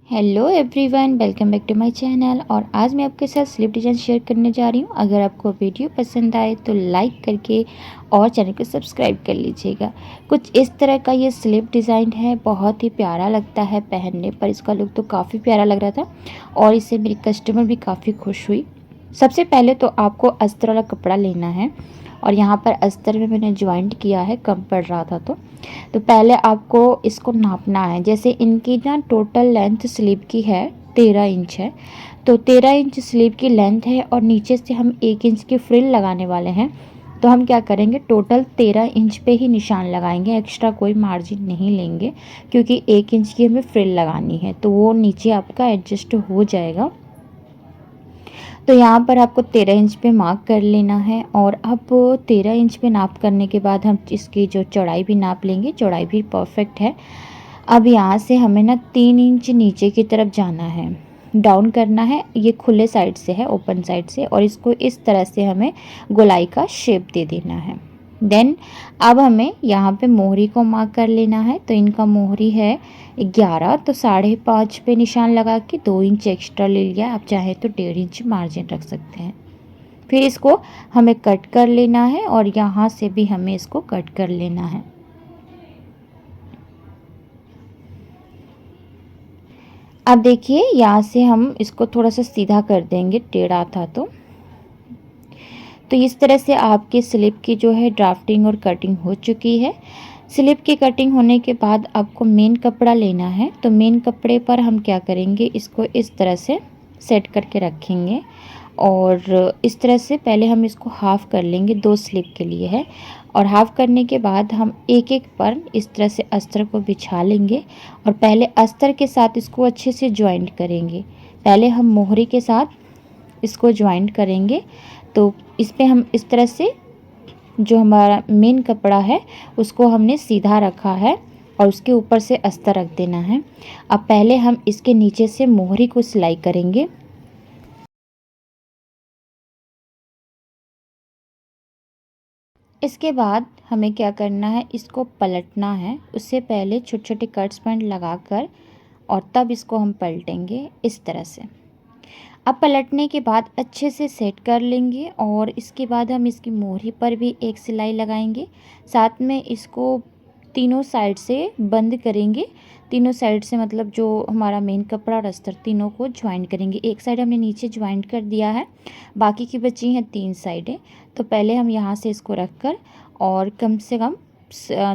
Hello everyone, welcome back to my channel. और आज मैं आपके साथ स्लिप डिज़ाइन शेयर करने जा रही हूँ। अगर आपको वीडियो पसंद आए तो लाइक करके और चैनल को सब्सक्राइब कर लीजिएगा। कुछ इस तरह का ये स्लिप डिज़ाइन है, बहुत ही प्यारा लगता है पहनने पर। इसका लुक तो काफ़ी प्यारा लग रहा था और इससे मेरी कस्टमर भी काफ़ी खुश हुई। सबसे पहले तो आपको अस्तर वाला कपड़ा लेना है और यहाँ पर अस्तर में मैंने ज्वाइंट किया है, कम पड़ रहा था तो पहले आपको इसको नापना है। जैसे इनकी ना टोटल लेंथ स्लीव की है 13 इंच है, तो 13 इंच स्लीव की लेंथ है और नीचे से हम 1 इंच की फ्रिल लगाने वाले हैं। तो हम क्या करेंगे, टोटल 13 इंच पे ही निशान लगाएंगे, एक्स्ट्रा कोई मार्जिन नहीं लेंगे क्योंकि 1 इंच की हमें फ्रिल लगानी है, तो वो नीचे आपका एडजस्ट हो जाएगा। तो यहाँ पर आपको 13 इंच पे मार्क कर लेना है और अब 13 इंच पे नाप करने के बाद हम इसकी जो चौड़ाई भी नाप लेंगे। चौड़ाई भी परफेक्ट है। अब यहाँ से हमें ना 3 इंच नीचे की तरफ जाना है, डाउन करना है। ये खुले साइड से है, ओपन साइड से, और इसको इस तरह से हमें गोलाई का शेप दे देना है। देन अब हमें यहाँ पे मोहरी को मार्क कर लेना है। तो इनका मोहरी है 11, तो 5.5 पे निशान लगा के 2 इंच एक्स्ट्रा ले लिया। आप चाहे तो 1.5 इंच मार्जिन रख सकते हैं। फिर इसको हमें कट कर लेना है और यहाँ से भी हमें इसको कट कर लेना है। अब देखिए, यहाँ से हम इसको थोड़ा सा सीधा कर देंगे, टेढ़ा था तो इस तरह से आपकी स्लिप की जो है ड्राफ्टिंग और कटिंग हो चुकी है। स्लिप की कटिंग होने के बाद आपको मेन कपड़ा लेना है। तो मेन कपड़े पर हम क्या करेंगे, इसको इस तरह से सेट करके रखेंगे और इस तरह से पहले हम इसको हाफ़ कर लेंगे, 2 स्लिप के लिए है। और हाफ़ करने के बाद हम एक एक पर इस तरह से अस्तर को बिछा लेंगे और पहले अस्तर के साथ इसको अच्छे से ज्वाइंट करेंगे। पहले हम मोहरी के साथ इसको ज्वाइंट करेंगे। तो इस पे हम इस तरह से जो हमारा मेन कपड़ा है उसको हमने सीधा रखा है और उसके ऊपर से अस्तर रख देना है। अब पहले हम इसके नीचे से मोहरी को सिलाई करेंगे। इसके बाद हमें क्या करना है, इसको पलटना है। उससे पहले छोटे छोटे कट्स पॉइंट लगाकर और तब इसको हम पलटेंगे इस तरह से। अब पलटने के बाद अच्छे से सेट कर लेंगे और इसके बाद हम इसकी मोहरी पर भी एक सिलाई लगाएंगे। साथ में इसको तीनों साइड से बंद करेंगे। तीनों साइड से मतलब जो हमारा मेन कपड़ा और अस्तर, तीनों को ज्वाइंट करेंगे। एक साइड हमने नीचे ज्वाइंट कर दिया है, बाकी की बची हैं 3 साइडें। तो पहले हम यहाँ से इसको रख कर और कम से कम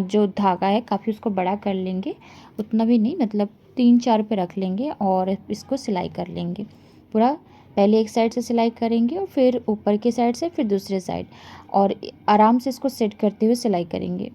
जो धागा है काफ़ी उसको बड़ा कर लेंगे, उतना भी नहीं, मतलब 3-4 पे रख लेंगे और इसको सिलाई कर लेंगे पूरा। पहले एक साइड से सिलाई करेंगे और फिर ऊपर की साइड से, फिर दूसरे साइड, और आराम से इसको सेट करते हुए सिलाई करेंगे।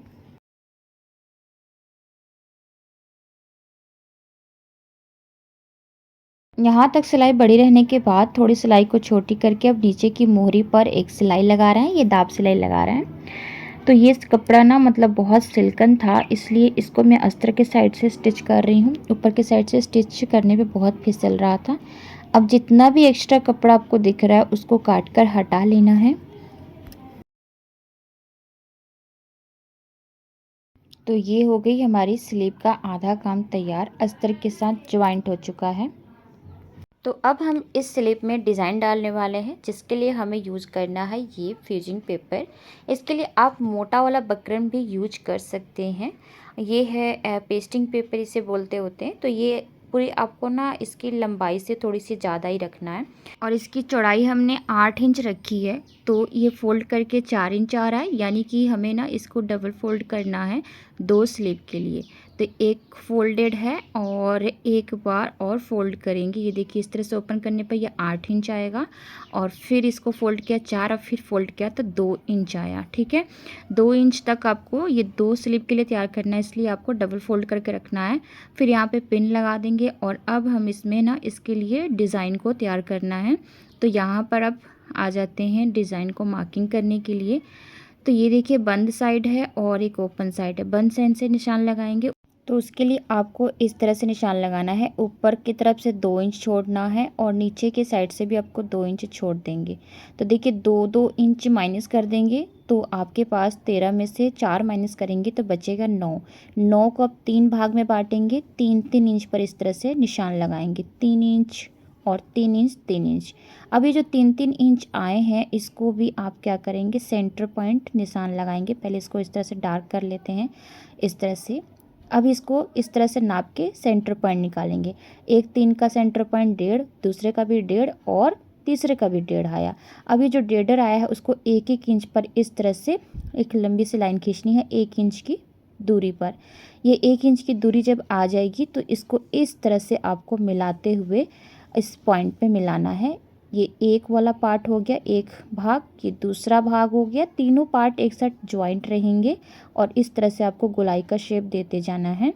यहाँ तक सिलाई बड़ी रहने के बाद थोड़ी सिलाई को छोटी करके अब नीचे की मोहरी पर एक सिलाई लगा रहे हैं, ये दाब सिलाई लगा रहे हैं। तो ये कपड़ा ना मतलब बहुत सिल्कन था, इसलिए इसको मैं अस्तर के साइड से स्टिच कर रही हूँ। ऊपर के साइड से स्टिच करने पे बहुत फिसल रहा था। अब जितना भी एक्स्ट्रा कपड़ा आपको दिख रहा है उसको काट कर हटा लेना है। तो ये हो गई हमारी स्लीव का आधा काम तैयार, अस्तर के साथ ज्वाइंट हो चुका है। तो अब हम इस स्लिप में डिज़ाइन डालने वाले हैं, जिसके लिए हमें यूज़ करना है ये फ्यूजिंग पेपर। इसके लिए आप मोटा वाला बकरम भी यूज कर सकते हैं। ये है पेस्टिंग पेपर इसे बोलते होते हैं। तो ये पूरी आपको ना इसकी लंबाई से थोड़ी सी ज़्यादा ही रखना है और इसकी चौड़ाई हमने 8 इंच रखी है। तो ये फ़ोल्ड करके 4 इंच आ रहा है, यानी कि हमें ना इसको डबल फोल्ड करना है 2 स्लिप के लिए। तो एक फोल्डेड है और एक बार और फोल्ड करेंगे। ये देखिए, इस तरह से ओपन करने पर ये 8 इंच आएगा और फिर इसको फोल्ड किया 4 और फिर फोल्ड किया तो 2 इंच आया। ठीक है, 2 इंच तक आपको ये 2 स्लिप के लिए तैयार करना है, इसलिए आपको डबल फोल्ड करके रखना है। फिर यहाँ पे पिन लगा देंगे और अब हम इसमें ना इसके लिए डिज़ाइन को तैयार करना है। तो यहाँ पर अब आ जाते हैं डिज़ाइन को मार्किंग करने के लिए। तो ये देखिए, बंद साइड है और एक ओपन साइड है। बंद साइड से निशान लगाएंगे तो उसके लिए आपको इस तरह से निशान लगाना है। ऊपर की तरफ से 2 इंच छोड़ना है और नीचे के साइड से भी आपको 2 इंच छोड़ देंगे। तो देखिए 2-2 इंच माइनस कर देंगे तो आपके पास 13 में से 4 माइनस करेंगे तो बचेगा 9। 9 को अब 3 भाग में बांटेंगे, 3-3 इंच पर इस तरह से निशान लगाएंगे, 3 इंच और 3 इंच, 3 इंच। अब ये जो 3-3 इंच आए हैं इसको भी आप क्या करेंगे, सेंटर पॉइंट निशान लगाएंगे। पहले इसको इस तरह से डार्क कर लेते हैं, इस तरह से। अब इसको इस तरह से नाप के सेंटर पॉइंट निकालेंगे। एक 3 का सेंटर पॉइंट 1.5, दूसरे का भी 1.5 और तीसरे का भी 1.5 आया। अब ये जो 1.5 आया है उसको 1-1 इंच पर इस तरह से एक लंबी सी लाइन खींचनी है 1 इंच की दूरी पर। ये 1 इंच की दूरी जब आ जाएगी तो इसको इस तरह से आपको मिलाते हुए इस पॉइंट पे मिलाना है। ये एक वाला पार्ट हो गया एक भाग, ये दूसरा भाग हो गया, तीनों पार्ट एक साथ ज्वाइंट रहेंगे और इस तरह से आपको गोलाई का शेप देते जाना है।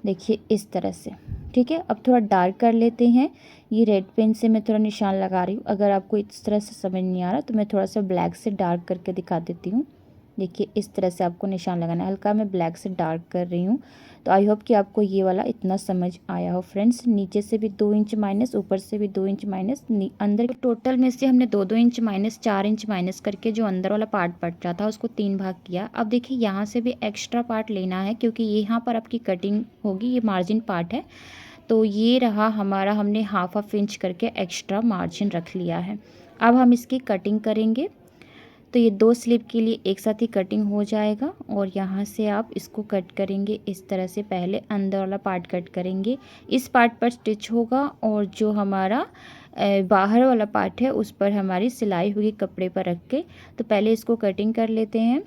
देखिए इस तरह से, ठीक है। अब थोड़ा डार्क कर लेते हैं। ये रेड पेन से मैं थोड़ा निशान लगा रही हूँ। अगर आपको इस तरह से समझ नहीं आ रहा तो मैं थोड़ा सा ब्लैक से डार्क करके दिखा देती हूँ। देखिए इस तरह से आपको निशान लगाना है। हल्का मैं ब्लैक से डार्क कर रही हूँ। तो आई होप कि आपको ये वाला इतना समझ आया हो फ्रेंड्स। नीचे से भी 2 इंच माइनस, ऊपर से भी 2 इंच माइनस, अंदर टोटल में से हमने 2-2 इंच माइनस, 4 इंच माइनस करके जो अंदर वाला पार्ट बच रहा था उसको 3 भाग किया। अब देखिए यहाँ से भी एक्स्ट्रा पार्ट लेना है क्योंकि यहाँ पर आपकी कटिंग होगी, ये मार्जिन पार्ट है। तो ये रहा हमारा, हमने हाफ इंच करके एक्स्ट्रा मार्जिन रख लिया है। अब हम इसकी कटिंग करेंगे। तो ये 2 स्लिप के लिए एक साथ ही कटिंग हो जाएगा और यहाँ से आप इसको कट करेंगे इस तरह से। पहले अंदर वाला पार्ट कट करेंगे, इस पार्ट पर स्टिच होगा और जो हमारा बाहर वाला पार्ट है उस पर हमारी सिलाई हुई कपड़े पर रख के। तो पहले इसको कटिंग कर लेते हैं।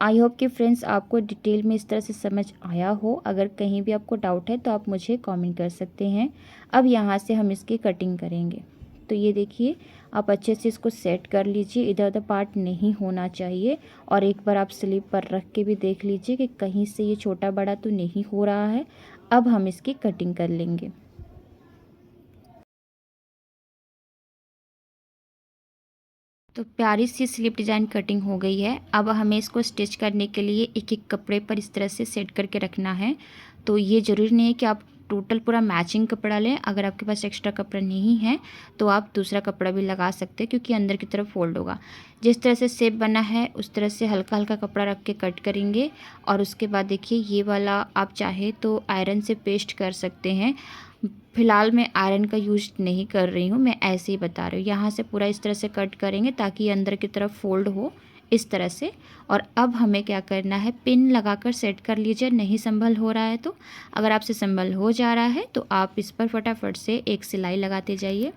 आई होप कि फ्रेंड्स आपको डिटेल में इस तरह से समझ आया हो। अगर कहीं भी आपको डाउट है तो आप मुझे कमेंट कर सकते हैं। अब यहाँ से हम इसकी कटिंग करेंगे। तो ये देखिए आप अच्छे से इसको सेट कर लीजिए, इधर उधर पार्ट नहीं होना चाहिए। और एक बार आप स्लीव पर रख के भी देख लीजिए कि कहीं से ये छोटा बड़ा तो नहीं हो रहा है। अब हम इसकी कटिंग कर लेंगे। तो प्यारी सी स्लिप डिज़ाइन कटिंग हो गई है। अब हमें इसको स्टिच करने के लिए एक एक कपड़े पर इस तरह से सेट करके रखना है। तो ये ज़रूरी नहीं है कि आप टोटल पूरा मैचिंग कपड़ा लें। अगर आपके पास एक्स्ट्रा कपड़ा नहीं है तो आप दूसरा कपड़ा भी लगा सकते हैं क्योंकि अंदर की तरफ फोल्ड होगा। जिस तरह से शेप बना है उस तरह से हल्का हल्का कपड़ा रख के कट करेंगे। और उसके बाद देखिए ये वाला आप चाहे तो आयरन से पेस्ट कर सकते हैं। फ़िलहाल मैं आयरन का यूज नहीं कर रही हूँ, मैं ऐसे ही बता रही हूँ। यहाँ से पूरा इस तरह से कट करेंगे ताकि अंदर की तरफ फोल्ड हो इस तरह से। और अब हमें क्या करना है, पिन लगाकर सेट कर लीजिए। नहीं संभल हो रहा है तो, अगर आपसे संभल हो जा रहा है तो आप इस पर फटाफट से एक सिलाई लगाते जाइए।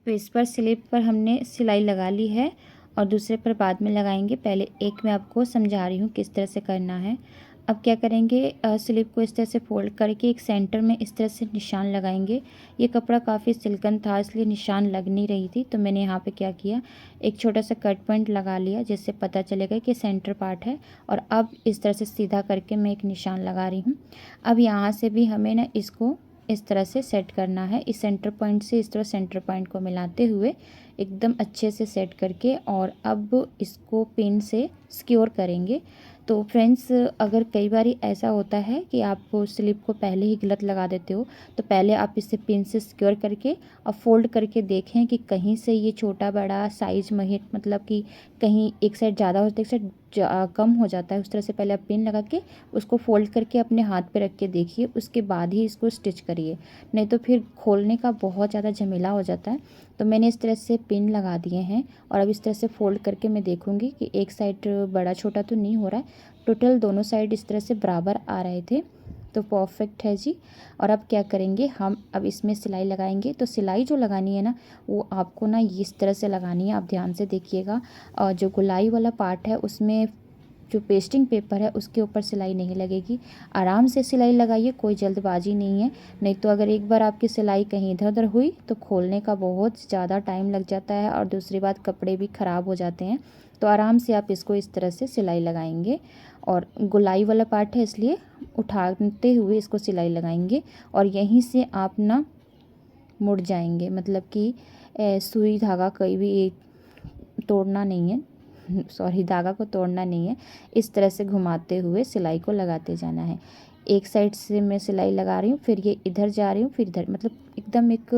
तो इस पर स्लिप पर हमने सिलाई लगा ली है और दूसरे पर बाद में लगाएंगे। पहले एक मैं आपको समझा रही हूँ किस तरह से करना है। अब क्या करेंगे, स्लिप को इस तरह से फोल्ड करके एक सेंटर में इस तरह से निशान लगाएंगे। ये कपड़ा काफ़ी सिल्कन था इसलिए निशान लग नहीं रही थी, तो मैंने यहाँ पे क्या किया, एक छोटा सा कट पॉइंट लगा लिया जिससे पता चलेगा कि सेंटर पार्ट है। और अब इस तरह से सीधा करके मैं एक निशान लगा रही हूँ। अब यहाँ से भी हमें ना इसको इस तरह से सेट करना है। इस सेंटर पॉइंट से इस तरह सेंटर पॉइंट को मिलाते हुए एकदम अच्छे से सेट करके और अब इसको पिन से सिक्योर करेंगे। तो फ्रेंड्स अगर कई बार ऐसा होता है कि आप स्लिप को पहले ही गलत लगा देते हो तो पहले आप इसे पिन से सिक्योर करके और फोल्ड करके देखें कि कहीं से ये छोटा बड़ा साइज मतलब कि कहीं एक साइड ज़्यादा होता है एक साइड कम हो जाता है। उस तरह से पहले आप पिन लगा के उसको फोल्ड करके अपने हाथ पे रख के देखिए, उसके बाद ही इसको स्टिच करिए, नहीं तो फिर खोलने का बहुत ज़्यादा झमेला हो जाता है। तो मैंने इस तरह से पिन लगा दिए हैं और अब इस तरह से फोल्ड करके मैं देखूंगी कि एक साइड बड़ा छोटा तो नहीं हो रहा है। टोटल दोनों साइड इस तरह से बराबर आ रहे थे, तो परफेक्ट है जी। और अब क्या करेंगे, हम अब इसमें सिलाई लगाएंगे। तो सिलाई जो लगानी है ना वो आपको ना इस तरह से लगानी है, आप ध्यान से देखिएगा। और जो गोलाई वाला पार्ट है उसमें जो पेस्टिंग पेपर है उसके ऊपर सिलाई नहीं लगेगी। आराम से सिलाई लगाइए, कोई जल्दबाजी नहीं है, नहीं तो अगर एक बार आपकी सिलाई कहीं इधर उधर हुई तो खोलने का बहुत ज़्यादा टाइम लग जाता है और दूसरी बात कपड़े भी ख़राब हो जाते हैं। तो आराम से आप इसको इस तरह से सिलाई लगाएंगे और गोलाई वाला पार्ट है इसलिए उठाते हुए इसको सिलाई लगाएंगे और यहीं से आप ना मुड़ जाएंगे, मतलब कि सुई धागा कहीं भी तोड़ना नहीं है, सॉरी धागा को तोड़ना नहीं है। इस तरह से घुमाते हुए सिलाई को लगाते जाना है। एक साइड से मैं सिलाई लगा रही हूँ, फिर ये इधर जा रही हूँ, फिर इधर, मतलब एकदम एक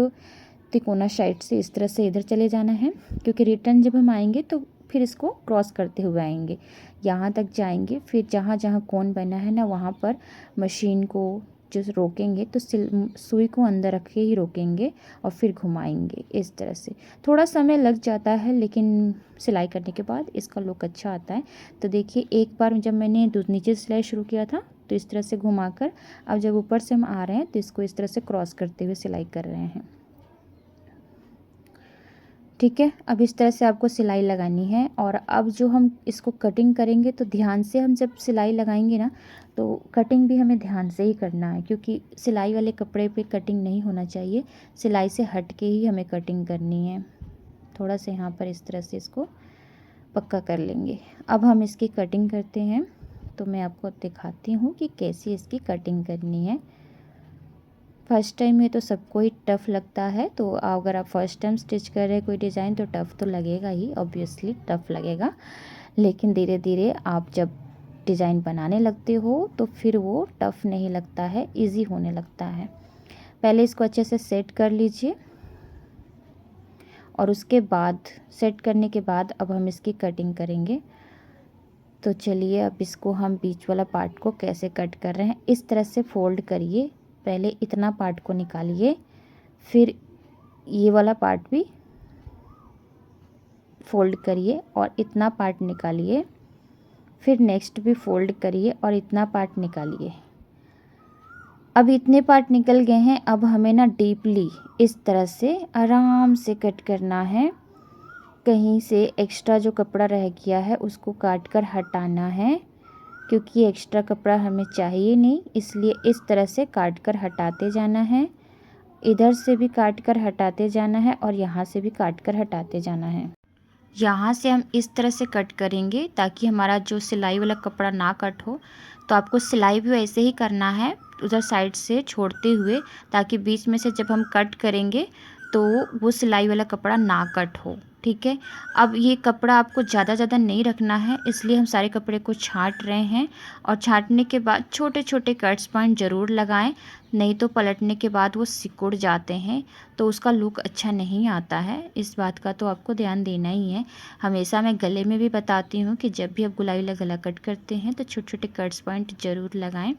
तिकोना साइड से इस तरह से इधर चले जाना है, क्योंकि रिटर्न जब हम आएंगे तो फिर इसको क्रॉस करते हुए आएंगे, यहाँ तक जाएंगे, फिर जहाँ जहाँ कोन बना है ना वहाँ पर मशीन को जो रोकेंगे तो सुई को अंदर रख के ही रोकेंगे और फिर घुमाएंगे इस तरह से। थोड़ा समय लग जाता है लेकिन सिलाई करने के बाद इसका लुक अच्छा आता है। तो देखिए एक बार जब मैंने नीचे से सिलाई शुरू किया था तो इस तरह से घुमाकर, अब जब ऊपर से हम आ रहे हैं तो इसको इस तरह से क्रॉस करते हुए सिलाई कर रहे हैं। ठीक है, अब इस तरह से आपको सिलाई लगानी है। और अब जो हम इसको कटिंग करेंगे तो ध्यान से हम जब सिलाई लगाएंगे ना तो कटिंग भी हमें ध्यान से ही करना है, क्योंकि सिलाई वाले कपड़े पे कटिंग नहीं होना चाहिए, सिलाई से हट के ही हमें कटिंग करनी है। थोड़ा सा यहाँ पर इस तरह से इसको पक्का कर लेंगे। अब हम इसकी कटिंग करते हैं, तो मैं आपको दिखाती हूँ कि कैसी इसकी कटिंग करनी है। फर्स्ट टाइम में तो सबको ही टफ़ लगता है, तो अगर आप फर्स्ट टाइम स्टिच कर रहे हैं कोई डिज़ाइन तो टफ़ तो लगेगा ही, ऑब्वियसली टफ़ लगेगा। लेकिन धीरे धीरे आप जब डिज़ाइन बनाने लगते हो तो फिर वो टफ़ नहीं लगता है, इजी होने लगता है। पहले इसको अच्छे से सेट कर लीजिए और उसके बाद सेट करने के बाद अब हम इसकी कटिंग करेंगे। तो चलिए अब इसको हम बीच वाला पार्ट को कैसे कट कर रहे हैं, इस तरह से फोल्ड करिए। पहले इतना पार्ट को निकालिए, फिर ये वाला पार्ट भी फोल्ड करिए और इतना पार्ट निकालिए, फिर नेक्स्ट भी फोल्ड करिए और इतना पार्ट निकालिए। अब इतने पार्ट निकल गए हैं, अब हमें ना डीपली इस तरह से आराम से कट करना है। कहीं से एक्स्ट्रा जो कपड़ा रह गया है उसको काट कर हटाना है, क्योंकि एक्स्ट्रा कपड़ा हमें चाहिए नहीं, इसलिए इस तरह से काट कर हटाते जाना है। इधर से भी काट कर हटाते जाना है और यहाँ से भी काट कर हटाते जाना है। यहाँ से हम इस तरह से कट करेंगे ताकि हमारा जो सिलाई वाला कपड़ा ना कट हो। तो आपको सिलाई भी वैसे ही करना है, उधर साइड से छोड़ते हुए, ताकि बीच में से जब हम कट करेंगे तो वो सिलाई वाला कपड़ा ना कट हो। ठीक है, अब ये कपड़ा आपको ज़्यादा नहीं रखना है, इसलिए हम सारे कपड़े को छांट रहे हैं। और छांटने के बाद छोटे छोटे कट्स पॉइंट ज़रूर लगाएं, नहीं तो पलटने के बाद वो सिकुड़ जाते हैं तो उसका लुक अच्छा नहीं आता है। इस बात का तो आपको ध्यान देना ही है। हमेशा मैं गले में भी बताती हूँ कि जब भी आप गुलाई वाला गला कट करते हैं तो छोटे छोटे कट्स पॉइंट ज़रूर लगाएं।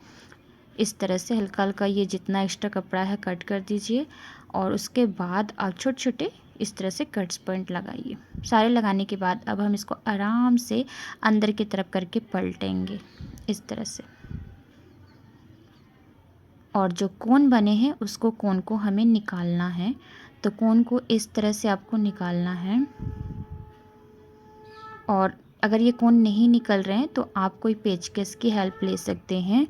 इस तरह से हल्का हल्का ये जितना एक्स्ट्रा कपड़ा है कट कर दीजिए और उसके बाद आप छोटे छोटे इस तरह से कट्स पॉइंट लगाइए। सारे लगाने के बाद अब हम इसको आराम से अंदर की तरफ करके पलटेंगे इस तरह से, और जो कोन बने हैं उसको कोन को हमें निकालना है। तो कोन को इस तरह से आपको निकालना है, और अगर ये कोन नहीं निकल रहे हैं तो आप कोई पेचकस की हेल्प ले सकते हैं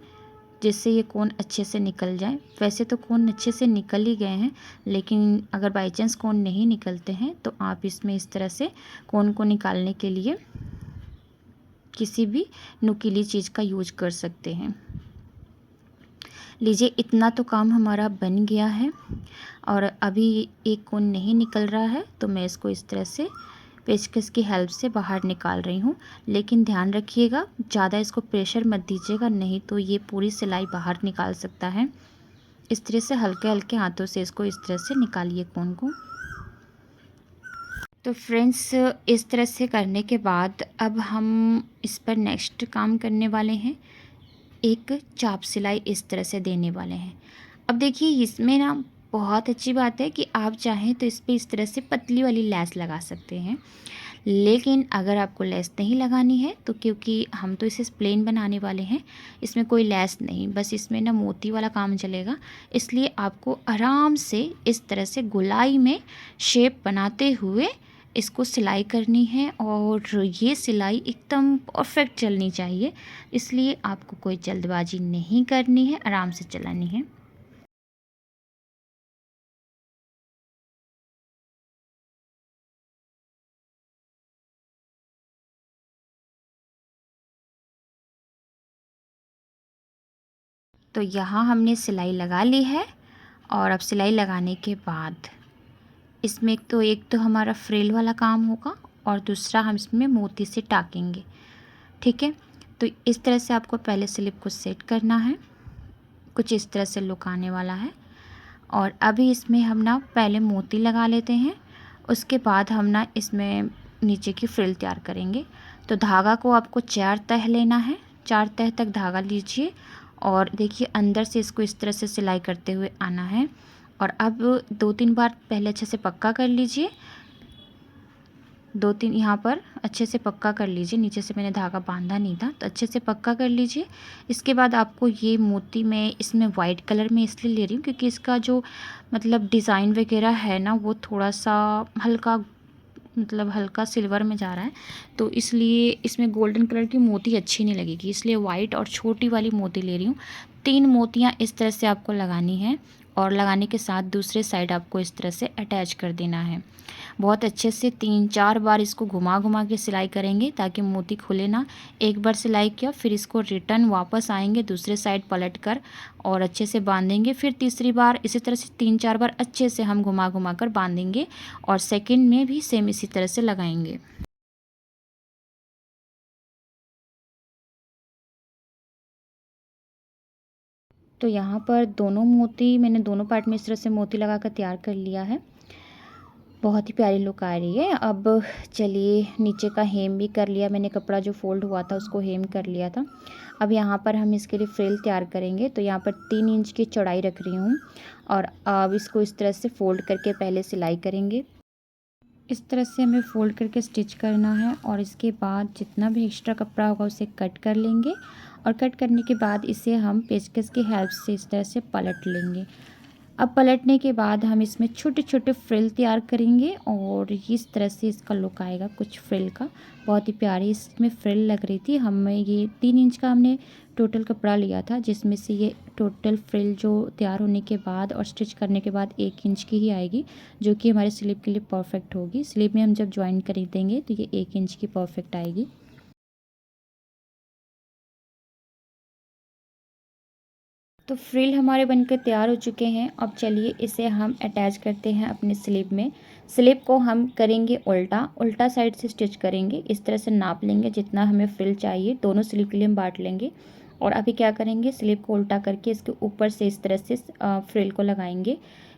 जिससे ये कोन अच्छे से निकल जाए। वैसे तो कोन अच्छे से निकल ही गए हैं, लेकिन अगर बाई चांस कोन नहीं निकलते हैं तो आप इसमें इस तरह से कोन को निकालने के लिए किसी भी नुकीली चीज़ का यूज कर सकते हैं। लीजिए इतना तो काम हमारा बन गया है, और अभी एक कोन नहीं निकल रहा है तो मैं इसको इस तरह से पेचकस की हेल्प से बाहर निकाल रही हूँ। लेकिन ध्यान रखिएगा ज़्यादा इसको प्रेशर मत दीजिएगा, नहीं तो ये पूरी सिलाई बाहर निकाल सकता है। इस तरह से हल्के हल्के हाथों से इसको इस तरह से निकालिए कोन को। तो फ्रेंड्स इस तरह से करने के बाद अब हम इस पर नेक्स्ट काम करने वाले हैं, एक चाप सिलाई इस तरह से देने वाले हैं। अब देखिए इसमें ना बहुत अच्छी बात है कि आप चाहें तो इस पर इस तरह से पतली वाली लैस लगा सकते हैं, लेकिन अगर आपको लेस नहीं लगानी है तो, क्योंकि हम तो इसे प्लेन बनाने वाले हैं, इसमें कोई लेस नहीं, बस इसमें ना मोती वाला काम चलेगा, इसलिए आपको आराम से इस तरह से गोलाई में शेप बनाते हुए इसको सिलाई करनी है और ये सिलाई एकदम परफेक्ट चलनी चाहिए, इसलिए आपको कोई जल्दबाजी नहीं करनी है, आराम से चलानी है। तो यहाँ हमने सिलाई लगा ली है और अब सिलाई लगाने के बाद इसमें एक तो हमारा फ्रिल वाला काम होगा और दूसरा हम इसमें मोती से टाँकेंगे। ठीक है, तो इस तरह से आपको पहले स्लिप को सेट करना है, कुछ इस तरह से लुक आने वाला है। और अभी इसमें हम ना पहले मोती लगा लेते हैं, उसके बाद हम ना इसमें नीचे की फ्रिल तैयार करेंगे। तो धागा को आपको 4 तह लेना है, 4 तह तक धागा लीजिए और देखिए अंदर से इसको इस तरह से सिलाई करते हुए आना है। और अब 2-3 बार पहले अच्छे से पक्का कर लीजिए, 2-3 यहाँ पर अच्छे से पक्का कर लीजिए। नीचे से मैंने धागा बांधा नहीं था, तो अच्छे से पक्का कर लीजिए। इसके बाद आपको ये मोती मैं इसमें वाइट कलर में इसलिए ले रही हूँ क्योंकि इसका जो मतलब डिज़ाइन वगैरह है ना, वो थोड़ा सा हल्का मतलब हल्का सिल्वर में जा रहा है, तो इसलिए इसमें गोल्डन कलर की मोती अच्छी नहीं लगेगी, इसलिए वाइट और छोटी वाली मोती ले रही हूँ। 3 मोतियाँ इस तरह से आपको लगानी है और लगाने के साथ दूसरे साइड आपको इस तरह से अटैच कर देना है। बहुत अच्छे से 3-4 बार इसको घुमा घुमा के सिलाई करेंगे ताकि मोती खुले ना। एक बार सिलाई किया फिर इसको रिटर्न वापस आएंगे दूसरे साइड पलट कर और अच्छे से बांधेंगे। फिर तीसरी बार इसी तरह से 3-4 बार अच्छे से हम घुमा घुमा कर बांधेंगे और सेकंड में भी सेम इसी तरह से लगाएंगे। तो यहाँ पर दोनों मोती मैंने दोनों पार्ट में इस तरह से मोती लगा कर तैयार कर लिया है। बहुत ही प्यारी लुक आ रही है। अब चलिए नीचे का हेम भी कर लिया मैंने, कपड़ा जो फोल्ड हुआ था उसको हेम कर लिया था। अब यहाँ पर हम इसके लिए फ्रिल तैयार करेंगे। तो यहाँ पर 3 इंच की चौड़ाई रख रही हूँ और अब इसको इस तरह से फोल्ड करके पहले सिलाई करेंगे। इस तरह से हमें फोल्ड करके स्टिच करना है और इसके बाद जितना भी एक्स्ट्रा कपड़ा होगा उसे कट कर लेंगे और कट करने के बाद इसे हम पेचकस की हेल्प से इस तरह से पलट लेंगे। अब पलटने के बाद हम इसमें छोटे छोटे फ्रिल तैयार करेंगे और इस तरह से इसका लुक आएगा कुछ फ्रिल का। बहुत ही प्यारी इसमें फ्रिल लग रही थी। हमें ये 3 इंच का हमने टोटल कपड़ा लिया था, जिसमें से ये टोटल फ्रिल जो तैयार होने के बाद और स्टिच करने के बाद 1 इंच की ही आएगी, जो कि हमारे स्लीव के लिए परफेक्ट होगी। स्लीव में हम जब ज्वाइन कर देंगे तो ये 1 इंच की परफेक्ट आएगी। तो फ्रिल हमारे बनकर तैयार हो चुके हैं। अब चलिए इसे हम अटैच करते हैं अपने स्लीव में। स्लीव को हम करेंगे उल्टा, उल्टा साइड से स्टिच करेंगे। इस तरह से नाप लेंगे जितना हमें फ्रिल चाहिए, दोनों स्लीव के लिए हम बांट लेंगे। और अभी क्या करेंगे, स्लीव को उल्टा करके इसके ऊपर से इस तरह से फ्रिल को लगाएंगे,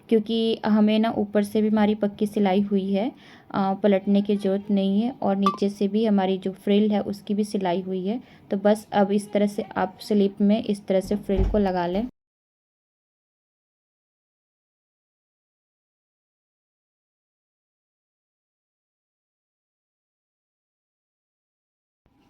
क्योंकि हमें ना ऊपर से भी हमारी पक्की सिलाई हुई है, पलटने की ज़रूरत नहीं है। और नीचे से भी हमारी जो फ्रिल है उसकी भी सिलाई हुई है। तो बस अब इस तरह से आप स्लीव में इस तरह से फ्रिल को लगा लें।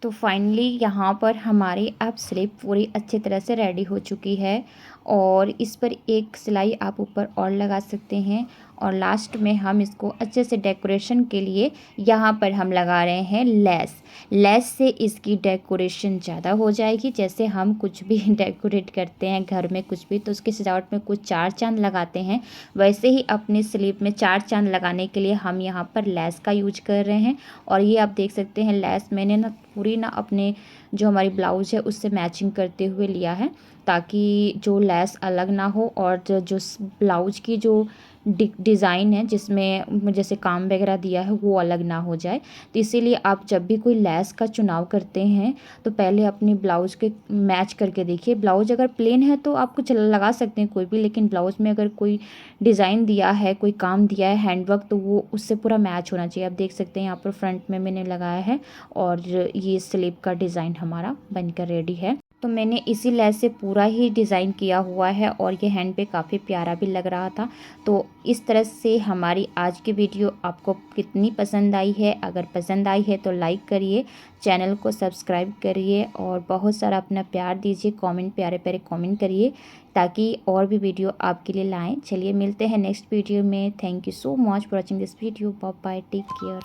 तो फाइनली यहाँ पर हमारी अब स्लीव पूरी अच्छी तरह से रेडी हो चुकी है और इस पर एक सिलाई आप ऊपर और लगा सकते हैं। और लास्ट में हम इसको अच्छे से डेकोरेशन के लिए यहाँ पर हम लगा रहे हैं लेस। लेस से इसकी डेकोरेशन ज़्यादा हो जाएगी। जैसे हम कुछ भी डेकोरेट करते हैं घर में कुछ भी, तो उसकी सजावट में कुछ 4 चांद लगाते हैं, वैसे ही अपनी स्लीव में 4 चांद लगाने के लिए हम यहाँ पर लेस का यूज कर रहे हैं। और ये आप देख सकते हैं लेस मैंने ना पूरी ना अपने जो हमारी ब्लाउज़ है उससे मैचिंग करते हुए लिया है, ताकि जो लेस अलग ना हो और जो ब्लाउज की जो डिज़ाइन है जिसमें जैसे काम वगैरह दिया है वो अलग ना हो जाए। तो इसीलिए आप जब भी कोई लेस का चुनाव करते हैं तो पहले अपनी ब्लाउज़ के मैच करके देखिए। ब्लाउज अगर प्लेन है तो आप कुछ लगा सकते हैं कोई भी, लेकिन ब्लाउज़ में अगर कोई डिज़ाइन दिया है, कोई काम दिया है हैंडवर्क, तो वो उससे पूरा मैच होना चाहिए। आप देख सकते हैं यहाँ पर फ्रंट में मैंने लगाया है और ये स्लीव का डिज़ाइन हमारा बनकर रेडी है। तो मैंने इसी लेस से पूरा ही डिज़ाइन किया हुआ है और ये हैंड पे काफ़ी प्यारा भी लग रहा था। तो इस तरह से हमारी आज की वीडियो आपको कितनी पसंद आई है, अगर पसंद आई है तो लाइक करिए, चैनल को सब्सक्राइब करिए और बहुत सारा अपना प्यार दीजिए, कमेंट प्यारे प्यारे कमेंट करिए ताकि और भी वीडियो आपके लिए लाएँ। चलिए मिलते हैं नेक्स्ट वीडियो में। Thank you so much for watching this video. Bye bye, take care.